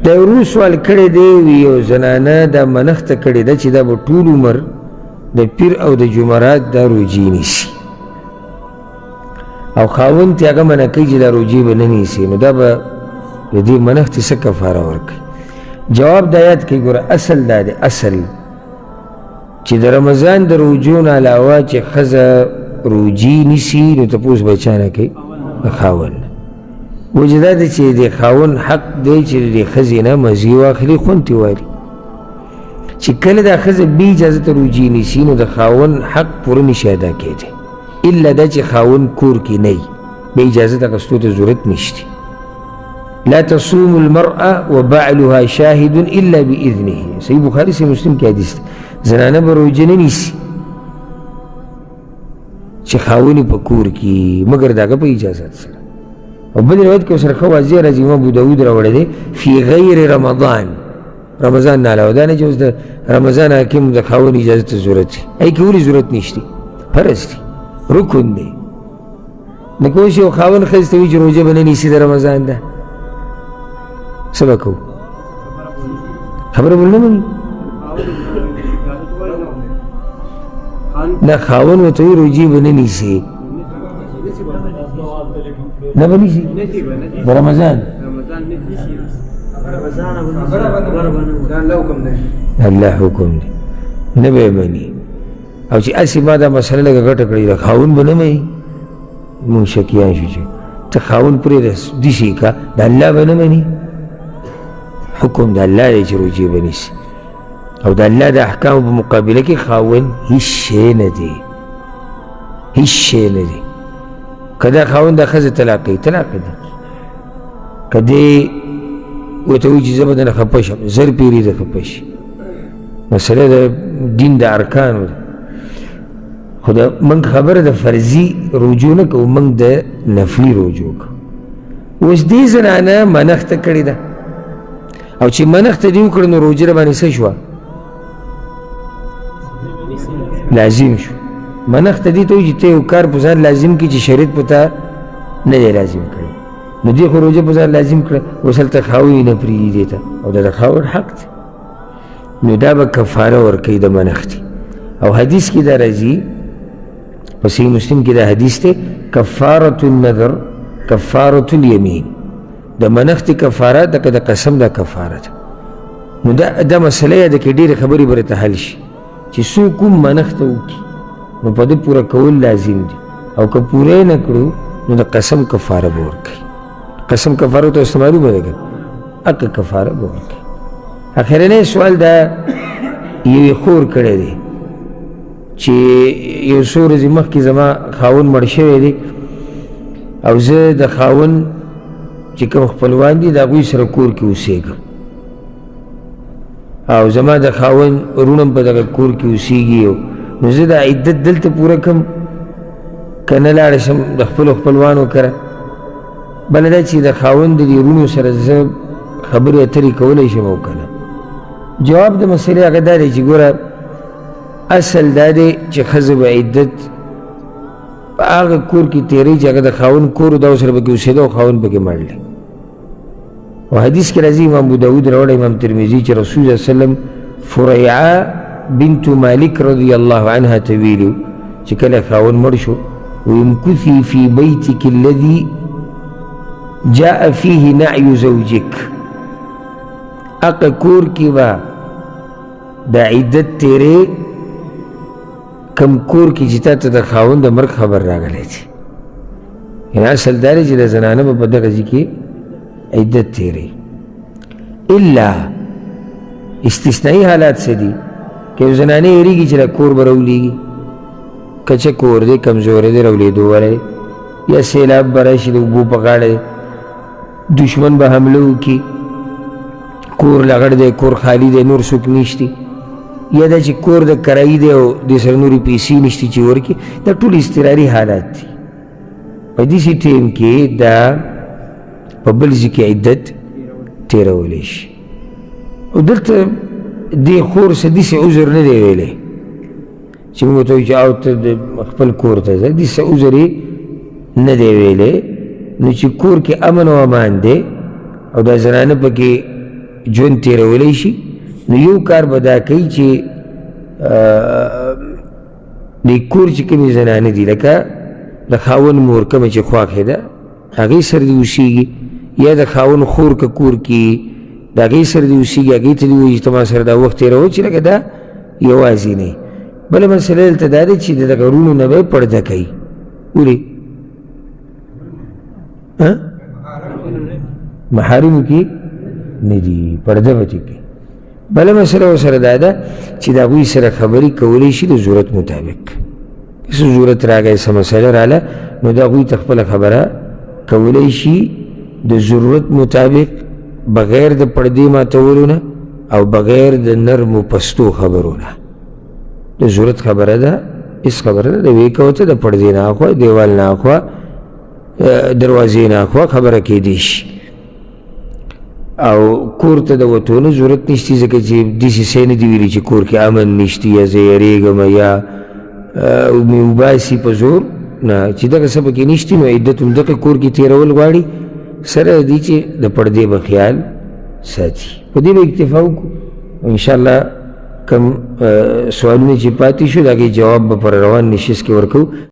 دا ورو سوال کړی دی وی یو زنانه دا منښته کړې ده چې دا به ټول عمر د پیر او د جمعرات دا روجې نیسي او خاوند ته هغه منع کوي چې دا روجې به نه نیسي نو دا به د دې منښتې څه کفاره ورکوي جواب دا یاد کوي ګوره اصل دا دی اصل چې د رمضان د روجو نه علاوه چې ښځه روجې نیسي نو تپوس به چا نه کوي د خاوند وجه دا دی چې د خاوند حق دی چې د ښځې نه مزې واخلي خوند ترې والي چې کله دا ښځه بې اجازته روجې نیسي نو د خاوند حق پوره نشي ادا کېدی الا دا چې خاوند کور کې نه وي بې اجازت اخیستو ته ضرورت نشته لا تصوم المرأة وبعلها شاهد إلا بإذنه صحیح بخاری سے مسلم کی حدیث زنانه به روجه نه نیسي چې خاوند یې په کور کې مګر د هغه په اجازت سره او بل روایت کې ورسره ښه واضح راځي امام ابو داود راوړی دی فی غیر رمضان رمضان نه علاوه دا نه چې اوس د رمضان حاکم د خاوند اجازت ته ضرورت وي هغې کې ولې ضرورت نشته فرض دی رکن دی نو که اوس یو خاوند ښځې ته وایي چې روژه به نه نیسي د رمضان ده څه به کوو خبره به نه مني نه خاوند ورته وایي روژې به نه نیسي نه به نیسي د رمضان الله حکم دی نه به یې مني او چې هسې ما دا مسله لږه ګټه کړې ده خاوند به نه مني مونږ شکیان شو چې ته خاوند پرېږده داسې کا د الله به نه مني حکم د الله دی چې روجې به نیسي او د الله د احکامو په مقابله کې خاوند هیڅ شی نه دی هیڅ شی نه دی که دا خاوند دا ښځه طلاق کوي طلاق دی که دی ورته وایي چې زه به درنه خفه شم زر پیرې د خفه شي مسله د دین د ارکانو ده خو د موږ خبره د فرضي روجو نه کوو موږ د نفلي روجو کوو اوس دې زنانه منښته کړې ده او چې منښته دې وکړه نو روجه راباندې څه شوه لازم شو منښته دې ته وایي چې ته یو کار په ځان لازم کړي چې شریعت په تا نه دی لازم کړی نو دې خو روژه په ځان لازم کړه اوس هلته خاوند یې نه پرېږدي دې ته او دا د خاوند حق دی نو دا به کفاره ورکوي د منښتې او حدیث کې دا راځي په صحیح مسلم کې دا حدیث دی کفارة النذر کفارة الیمین د منښتې کفاره دکه د قسم دا کفاره ده نو دا مسله یاده کې ډېرې خبرې به راته حل شي چې څوک کوم منښته وکړي نو په دې پوره کول لازم دي او که پوره یې نه کړو نو د قسم کفاره به ورکوي قسم کفاره ته اوس معلومه ده که اکه کفاره به ورکوي اخرنی سوال دا یوې خور کړی دی چې یو څو ورځې مخکې زما خاوند مړ شوی دی او زه د خاوند چې کوم خپلوان دي د هغوی سره کور کې اوسېږم او زما د خاوند وروڼه په دغه کور کې اوسېږي نو زه دا عدت دلته پوره کړم که نه لاړه شم د خپلو خپلوانو کره بله دا چې د خاوند د دې وروڼو سره زه خبرې اترې کولی شم او که نه جواب د مسئلې هغه دا دی چې ګوره اصل دا دی چې ښځه به عدت په هغه کور کې تېروي چې هغه د خاوند کور دا ورسره پکې اوسېده او خاوند پکې مړ دی او حدیث کې راځي امام ابو داود راوړی امام ترمذي چې رسول الله وسلم فریعه بنت مالک رضی الله عنها ته ویلي چې کله خاوند مړ شو وامکثي فی بیتک الذي جاء فيه نعي زوجک هغه کور کې به د عدت تېرې کم کور کې چې تا ته د خاوند د مرګ خبر راغلی دی یعنې اصل دا دی چې د زنانه به په دغه ځای کې عدت تېرې الا استثنایي حالات څه دي که یو زنانه هېرېږي چې دا کور به راولېږي کچه کور دی کمزوری دی راولېدو والی یا سیلاب به راشي د اوبو په غاړه دی دشمن به حمله وکړي کور لغړ دی کور خالی دی نور څوک نشتی یا دا چې کور د کرایي دی او دې سره نورې پیسې نشتي چې ورکړي دا ټول اضطراري حالات دي په داسې ټیم کې دا په بل ځای کې عدت تېرولی شي او دلته دې خور څه داسې عذر نه دی ویلی چې موږ ورته وایو چې او ته د خپل کور ته ځه داسې عذر یې نه دی ویلی نو چې کور کې امن او امان دی او دا زنانه پکې ژوند تېرولی شي نو یو کار به دا کوي چې د کور چې کومې زنانه دي لکه د خاوند مور کومه چې خواښې ده هغې سره دې اوسېږي یا د خاوند خور که کور کې د هغې سره دې اوسېږي هغې ته دې ووایي چې ته ما سره دا وخت تېروه چې لکه دا یوازې نه بله مسله دلته دا ده چې د دغه وروڼو نه به یې پرده کوي ولې محارمو کې نه دي پرده به چې کوي بله مسله ورسره دا ده چې د هغوی سره خبرې کولی شي د ضرورت مطابق څه ضرورت راغی څه مسله راله نو د هغوی ته خپله خبره کولی شي د ضرورت مطابق بغیر د پردې ماتولو نه او بغیر د نرمو پستو خبرو نه د ضرورت خبره ده هېڅ خبره نه د ویې کوه ته د پردې نه اخوا دیوال نه اخوا دروازې نه اخوا خبره کېدی شي او کور ته د وتو نه ضرورت نشته ځکه چې داسې شی نه دي ویلي چې کور کې امن نشته یا زه یېرېږم یا مې وباسي په زور نه چې دغه څه پکې نشته نو عدت همدغه کور کې تېرول غواړي سره دي چې د پردې به خیال ساتي په دې به اکتفا وکړو انشاءالله کم سوالونه چې پاتې شو د هغې جواب به پر روان نشست کې ورکوو